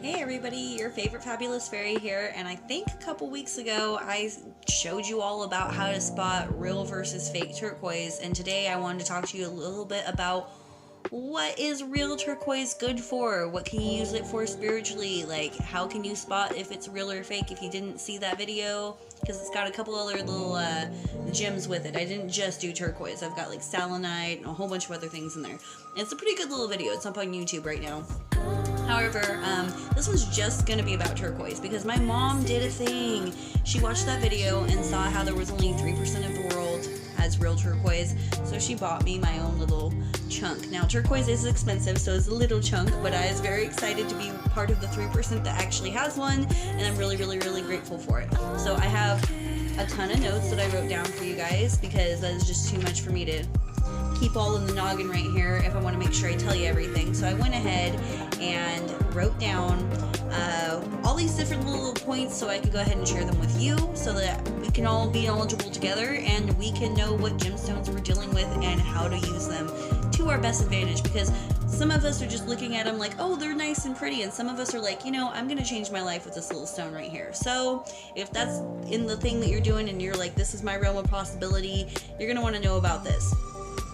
Hey everybody, your favorite fabulous fairy here, and I think a couple weeks ago I showed you all about how to spot real versus fake turquoise, and today I wanted to talk to you a little bit about what is real turquoise good for? What can you use it for spiritually? Like, how can you spot if it's real or fake if you didn't see that video? Because it's got a couple other little gems with it. I didn't just do turquoise. I've got like selenite and a whole bunch of other things in there. And it's a pretty good little video. It's up on YouTube right now. However, this one's just going to be about turquoise because my mom did a thing. She watched that video and saw how there was only 3% of the world has real turquoise, so she bought me my own little chunk. Now, turquoise is expensive, so it's a little chunk, but I was very excited to be part of the 3% that actually has one, and I'm really, really, really grateful for it. So I have a ton of notes that I wrote down for you guys because that is just too much for me to keep all in the noggin right here if I want to make sure I tell you everything. So I went ahead and wrote down all these different little points so I could go ahead and share them with you so that we can all be knowledgeable together and we can know what gemstones we're dealing with and how to use them to our best advantage, because some of us are just looking at them like, oh, they're nice and pretty, and some of us are like, you know, I'm gonna change my life with this little stone right here. So if that's in the thing that you're doing and you're like, this is my realm of possibility, you're gonna want to know about this.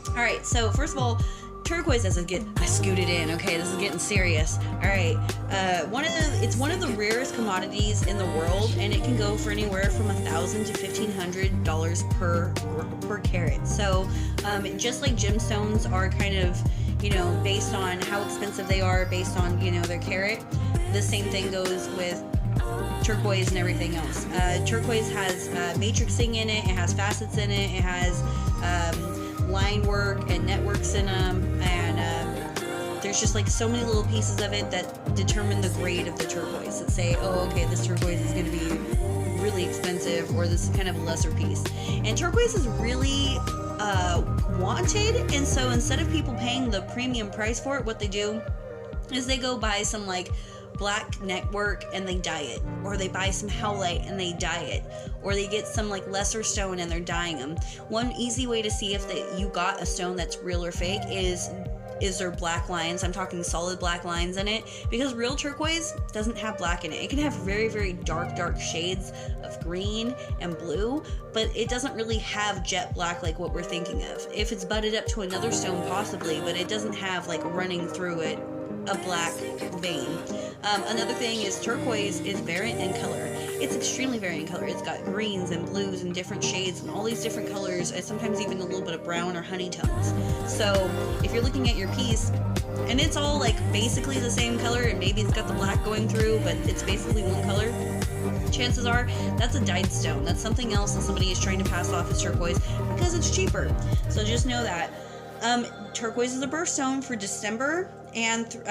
Alright, so first of all, turquoise doesn't get, I scooted in, okay, this is getting serious. Alright, it's one of the rarest commodities in the world, and it can go for anywhere from $1,000 to $1,500 per carat. So, just like gemstones are kind of, you know, based on how expensive they are, based on, you know, their carat, the same thing goes with turquoise and everything else. Turquoise has matrixing in it, it has facets in it, it has line work and networks in them, and there's just like so many little pieces of it that determine the grade of the turquoise that say, oh, okay, this turquoise is going to be really expensive, or this is kind of a lesser piece. And turquoise is really wanted, and so instead of people paying the premium price for it, what they do is they go buy some like black network and they dye it, or they buy some howlite and they dye it, or they get some like lesser stone and they're dyeing them. One easy way to see if you got a stone that's real or fake is there black lines. I'm talking solid black lines in it, because real turquoise doesn't have black in it. It can have very, very dark shades of green and blue, but it doesn't really have jet black like what we're thinking of. If it's butted up to another stone, possibly, but it doesn't have like running through it a black vein. Another thing is turquoise is variant in color. It's extremely variant in color. It's got greens and blues and different shades and all these different colors, and sometimes even a little bit of brown or honey tones. So if you're looking at your piece and it's all like basically the same color, and maybe it's got the black going through, but it's basically one color, chances are that's a dyed stone. That's something else that somebody is trying to pass off as turquoise because it's cheaper. So just know that. Turquoise is a birthstone for December, and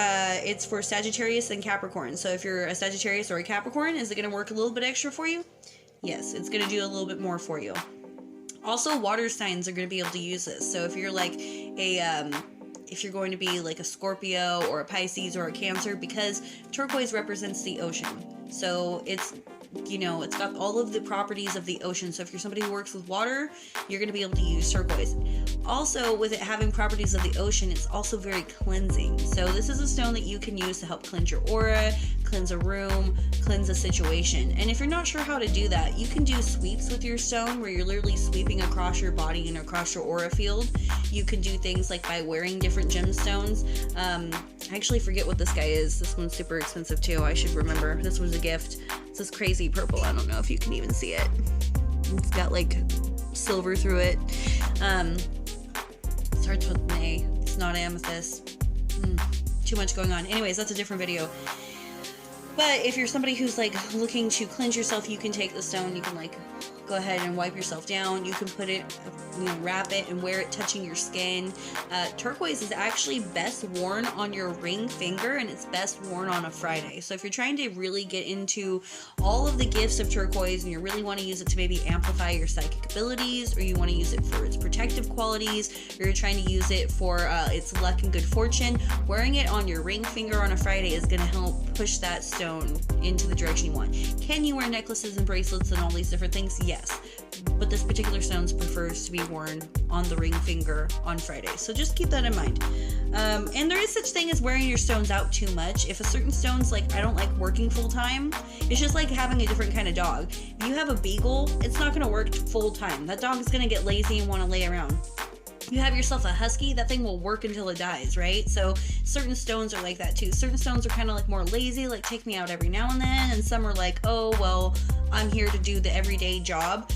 it's for Sagittarius and Capricorn. So if you're a Sagittarius or a Capricorn, is it going to work a little bit extra for you? Yes, it's going to do a little bit more for you. Also, water signs are going to be able to use this. So if you're like if you're going to be like a Scorpio or a Pisces or a Cancer, because turquoise represents the ocean. So it's, you know, it's got all of the properties of the ocean. So if you're somebody who works with water, you're going to be able to use turquoise. Also, with it having properties of the ocean, it's also very cleansing. So this is a stone that you can use to help cleanse your aura, cleanse a room, cleanse a situation. And if you're not sure how to do that, you can do sweeps with your stone where you're literally sweeping across your body and across your aura field. You can do things like by wearing different gemstones. I actually forget what this guy is. This one's super expensive too. I should remember. This was a gift. It's this crazy purple. I don't know if you can even see it. It's got like silver through it. Starts with an A. It's not amethyst. Too much going on. Anyways, that's a different video. But if you're somebody who's like looking to cleanse yourself, you can take the stone, you can like go ahead and wipe yourself down. You can put it, you know, wrap it and wear it touching your skin. Turquoise is actually best worn on your ring finger, and it's best worn on a Friday. So if you're trying to really get into all of the gifts of turquoise and you really want to use it to maybe amplify your psychic abilities, or you want to use it for its protective qualities, or you're trying to use it for its luck and good fortune, wearing it on your ring finger on a Friday is going to help push that stone into the direction you want. Can you wear necklaces and bracelets and all these different things? Yes. but this particular stone prefers to be worn on the ring finger on Friday. So just keep that in mind. And there is such thing as wearing your stones out too much. If a certain stone's like, I don't like working full time, it's just like having a different kind of dog. If you have a beagle, it's not going to work full time. That dog is going to get lazy and want to lay around. You have yourself a husky, that thing will work until it dies, right? So certain stones are like that too. Certain stones are kind of like more lazy, like take me out every now and then, and some are like, oh, well, I'm here to do the everyday job.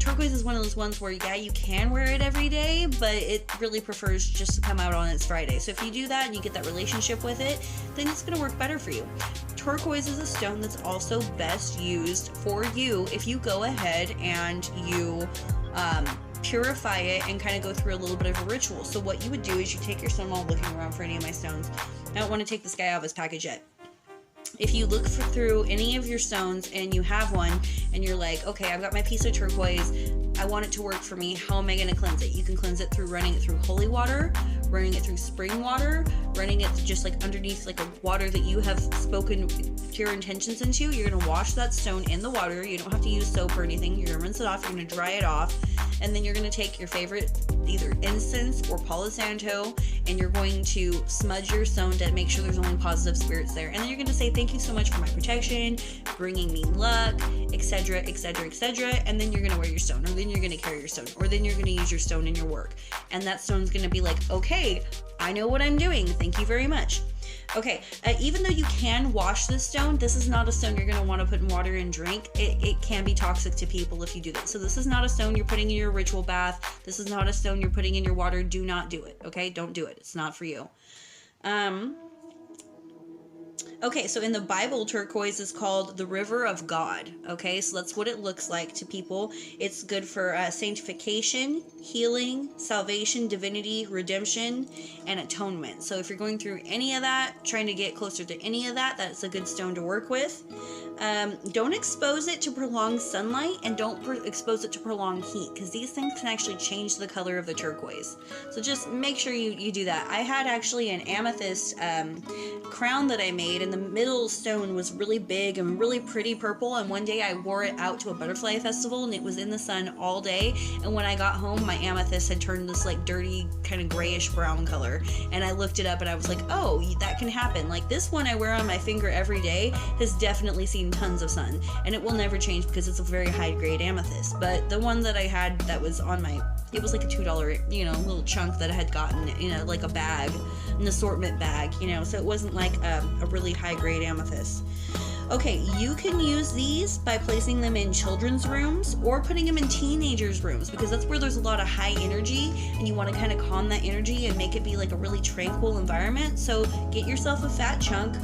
Turquoise is one of those ones where, yeah, you can wear it every day, but it really prefers just to come out on its Friday. So if you do that and you get that relationship with it, then it's going to work better for you. Turquoise is a stone that's also best used for you if you go ahead and you purify it and kind of go through a little bit of a ritual. So what you would do is you take your stone, while looking around for any of my stones. I don't want to take this guy out of his package yet. If you look through any of your stones and you have one and you're like, okay, I've got my piece of turquoise, I want it to work for me, how am I going to cleanse it? You can cleanse it through running it through holy water, running it through spring water, running it just like underneath like a water that you have spoken pure intentions into. You're going to wash that stone in the water. You don't have to use soap or anything. You're going to rinse it off. You're going to dry it off. And then you're going to take your favorite either incense or Palo Santo, and you're going to smudge your stone to make sure there's only positive spirits there. And then you're going to say, thank you so much for my protection, bringing me luck, etc., etc., etc. And then you're going to wear your stone, or then you're going to carry your stone, or then you're going to use your stone in your work. And that stone's going to be like, okay, I know what I'm doing. Thank you very much. Okay, even though you can wash this stone, this is not a stone you're going to want to put in water and drink. It can be toxic to people if you do that. So this is not a stone you're putting in your ritual bath. This is not a stone you're putting in your water. Do not do it, okay? Don't do it. It's not for you. Okay, so in the Bible, turquoise is called the river of God. Okay, so that's what it looks like to people. It's good for sanctification, healing, salvation, divinity, redemption, and atonement. So if you're going through any of that, trying to get closer to any of that, that's a good stone to work with. Don't expose it to prolonged sunlight, and don't expose it to prolonged heat, because these things can actually change the color of the turquoise. So just make sure you do that. I had actually an amethyst crown that I made, and the middle stone was really big and really pretty purple, and one day I wore it out to a butterfly festival, and it was in the sun all day, and when I got home, my amethyst had turned this like dirty kind of grayish brown color, and I looked it up and I was like, oh, that can happen. Like this one I wear on my finger every day has definitely seen tons of sun, and it will never change because it's a very high grade amethyst. But the one that I had that was on my, it was like a $2, little chunk that I had gotten in like a bag, an assortment bag, so it wasn't like a really high grade amethyst. Okay, you can use these by placing them in children's rooms or putting them in teenagers' rooms, because that's where there's a lot of high energy and you want to kind of calm that energy and make it be like a really tranquil environment. So get yourself a fat chunk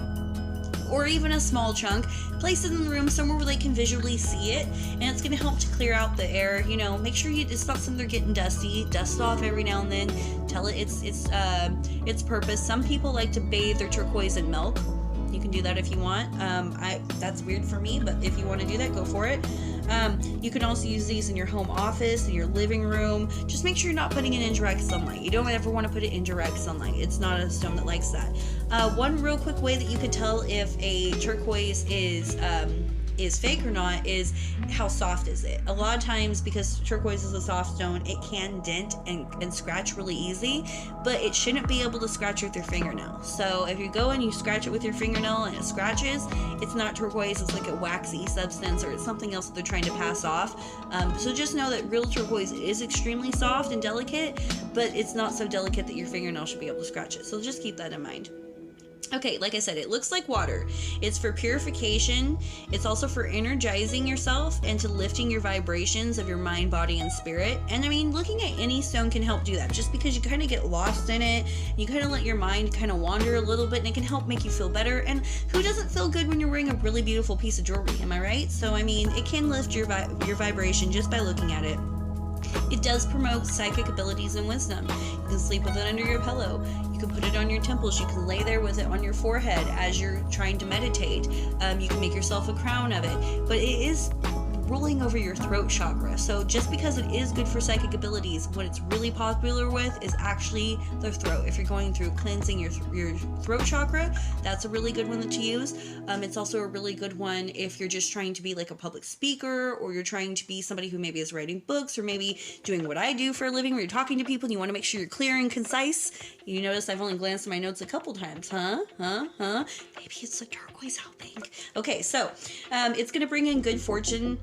or even a small chunk, place it in the room somewhere where they can visually see it, and it's going to help to clear out the air. Make sure it's not something they're getting dusty. Dust off every now and then. Tell it its purpose. Some people like to bathe their turquoise in milk. You can do that if you want. That's weird for me, but if you want to do that, go for it. You can also use these in your home office, in your living room. Just make sure you're not putting it in direct sunlight. You don't ever want to put it in direct sunlight. It's not a stone that likes that. One real quick way that you could tell if a turquoise is fake or not is how soft is it. A lot of times, because turquoise is a soft stone, it can dent and scratch really easy, but it shouldn't be able to scratch with your fingernail. So if you go and you scratch it with your fingernail and it scratches, it's not turquoise, it's like a waxy substance or it's something else that they're trying to pass off. So just know that real turquoise is extremely soft and delicate, but it's not so delicate that your fingernail should be able to scratch it. So just keep that in mind. Okay, like I said, it looks like water. It's for purification. It's also for energizing yourself and to lifting your vibrations of your mind, body, and spirit. And I mean, looking at any stone can help do that. Just because you kind of get lost in it, you kind of let your mind kind of wander a little bit, and it can help make you feel better. And who doesn't feel good when you're wearing a really beautiful piece of jewelry? Am I right? So I mean, it can lift your vibration just by looking at it. It does promote psychic abilities and wisdom. You can sleep with it under your pillow. You can put it on your temples. You can lay there with it on your forehead as you're trying to meditate. You can make yourself a crown of it. But it is ruling over your throat chakra. So just because it is good for psychic abilities, what it's really popular with is actually the throat. If you're going through cleansing your throat chakra, that's a really good one to use. It's also a really good one if you're just trying to be like a public speaker, or you're trying to be somebody who maybe is writing books, or maybe doing what I do for a living, where you're talking to people and you want to make sure you're clear and concise. You notice I've only glanced at my notes a couple times, huh? Maybe it's the turquoise, I think. Okay, so it's going to bring in good fortune,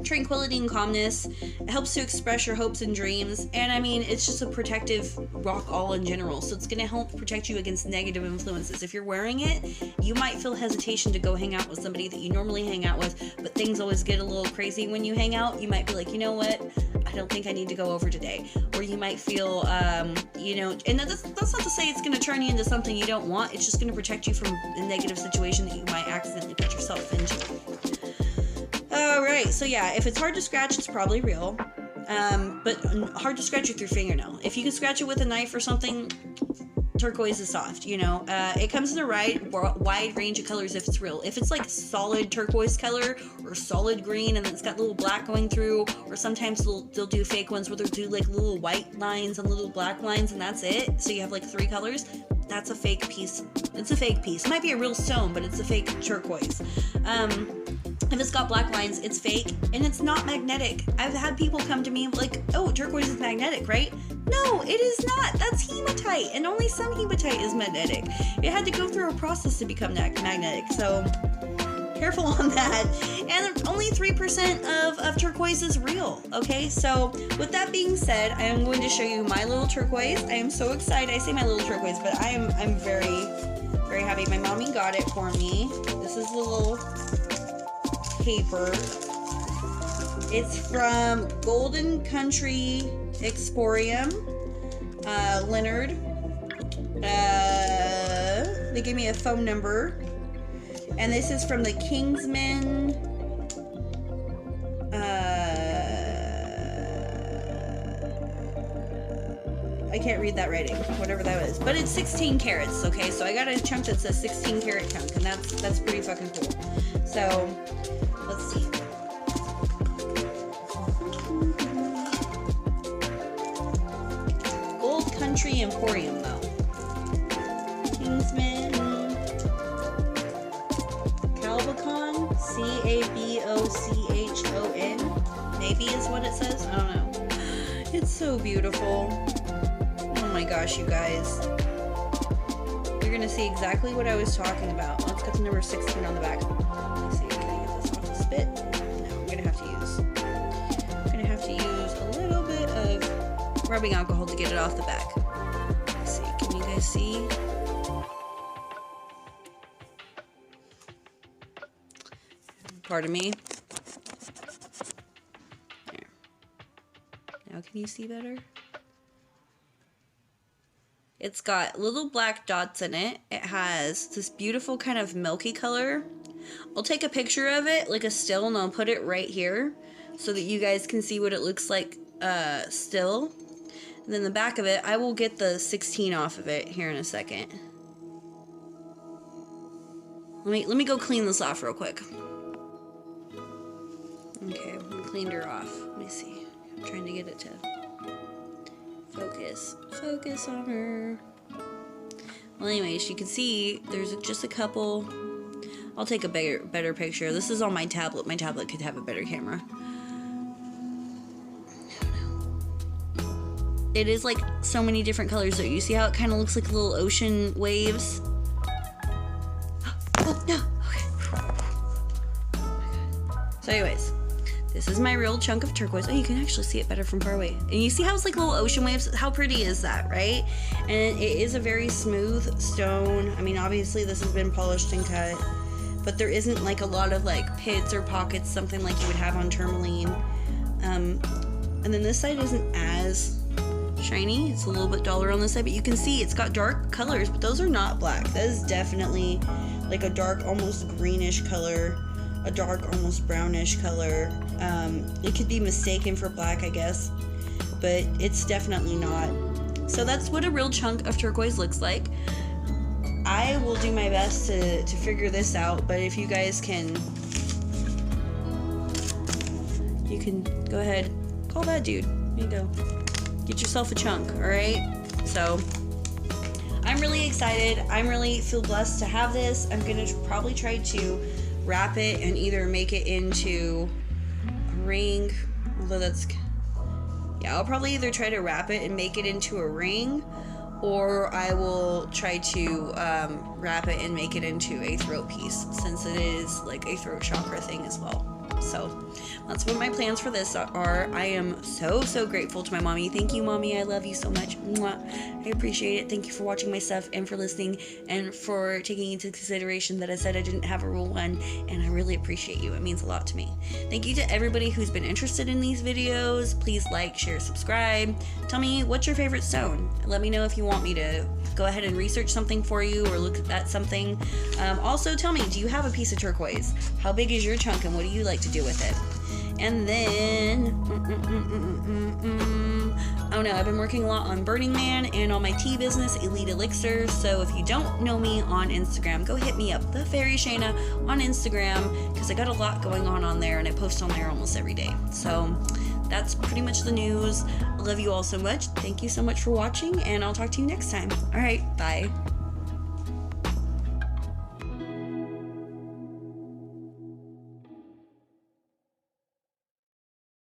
tranquility and calmness. It helps to express your hopes and dreams, and I mean, it's just a protective rock all in general, so it's going to help protect you against negative influences. If you're wearing it, you might feel hesitation to go hang out with somebody that you normally hang out with, but things always get a little crazy when you hang out. You might be like, you know what, I don't think I need to go over today. Or you might feel, and that's not to say it's going to turn you into something you don't want. It's just going to protect you from a negative situation that you might accidentally put yourself into. Alright, so yeah, if it's hard to scratch, it's probably real. But hard to scratch with your fingernail. If you can scratch it with a knife or something, turquoise is soft, you know. It comes in a wide range of colors if it's real. If it's like solid turquoise color or solid green and then it's got little black going through, or sometimes they'll do fake ones where they'll do like little white lines and little black lines and that's it. So you have like 3 colors. That's a fake piece. It's a fake piece. It might be a real stone, but it's a fake turquoise. If it's got black lines, it's fake, and it's not magnetic. I've had people come to me like, oh, turquoise is magnetic, right? No, it is not. That's hematite, and only some hematite is magnetic. It had to go through a process to become magnetic, so careful on that. And only 3% of turquoise is real, okay? So with that being said, I am going to show you my little turquoise. I am so excited. I say my little turquoise, but I'm very, very happy. My mommy got it for me. This is the little paper. It's from Golden Country Exporium, Leonard. They gave me a phone number, and this is from the Kingsman. I can't read that writing, whatever that is, but it's 16 carats. Okay, so I got a chunk that says 16 carat chunk, and that's pretty fucking cool. So let's see. Gold Country Emporium, though. Kingsman. Calbocon. Cabochon. Maybe is what it says. I don't know. It's so beautiful. Oh my gosh, you guys. You're gonna see exactly what I was talking about. Let's get the number 16 on the back. Let's see, can I get this off the spit? No, I'm gonna have to use a little bit of rubbing alcohol to get it off the back. Let's see, can you guys see? Pardon me. There. Now can you see better? It's got little black dots in it. It has this beautiful kind of milky color. I'll take a picture of it, like a still, and I'll put it right here so that you guys can see what it looks like still. And then the back of it, I will get the 16 off of it here in a second. Let me go clean this off real quick. Okay, I cleaned her off. Let me see. I'm trying to get it to focus on her. Well, anyways, you can see there's just a couple. I'll take a better picture. This is on my tablet. My tablet could have a better camera. It is like so many different colors though. You see how it kind of looks like little ocean waves? Oh no! Okay. So anyways, this is my real chunk of turquoise. Oh, you can actually see it better from far away. And you see how it's like little ocean waves? How pretty is that, right? And it is a very smooth stone. I mean, obviously this has been polished and cut, but there isn't like a lot of like pits or pockets, something like you would have on tourmaline. And then this side isn't as shiny. It's a little bit duller on this side, but you can see it's got dark colors, but those are not black. That is definitely like a dark, almost greenish color. A dark, almost brownish color. It could be mistaken for black, I guess, but it's definitely not. So that's what a real chunk of turquoise looks like. I will do my best to figure this out, but if you guys can you can go ahead, call that dude. There you go. Get yourself a chunk, alright? So, I'm really excited. I really feel blessed to have this. I'm going to probably try to wrap it and either make it into a ring, although that's... Yeah, I'll probably either try to wrap it and make it into a ring, or I will try to wrap it and make it into a throat piece, since it is like a throat chakra thing as well. So that's what my plans for this are. I am so grateful to my mommy. Thank you, mommy. I love you so much. Mwah. I appreciate it. Thank you for watching my stuff and for listening and for taking into consideration that I said I didn't have a rule 1, and I really appreciate you. It means a lot to me. Thank you to everybody who's been interested in these videos. Please like, share, subscribe. Tell me, what's your favorite stone? Let me know if you want me to go ahead and research something for you or look at something. Also, tell me, do you have a piece of turquoise? How big is your chunk and what do you like to do with it? And then, oh no, I've been working a lot on Burning Man and on my tea business, Elite Elixir. So if you don't know me on Instagram, go hit me up, The Fairy Shayna on Instagram, because I got a lot going on there and I post on there almost every day. So that's pretty much the news. I love you all so much. Thank you so much for watching, and I'll talk to you next time. All right, bye.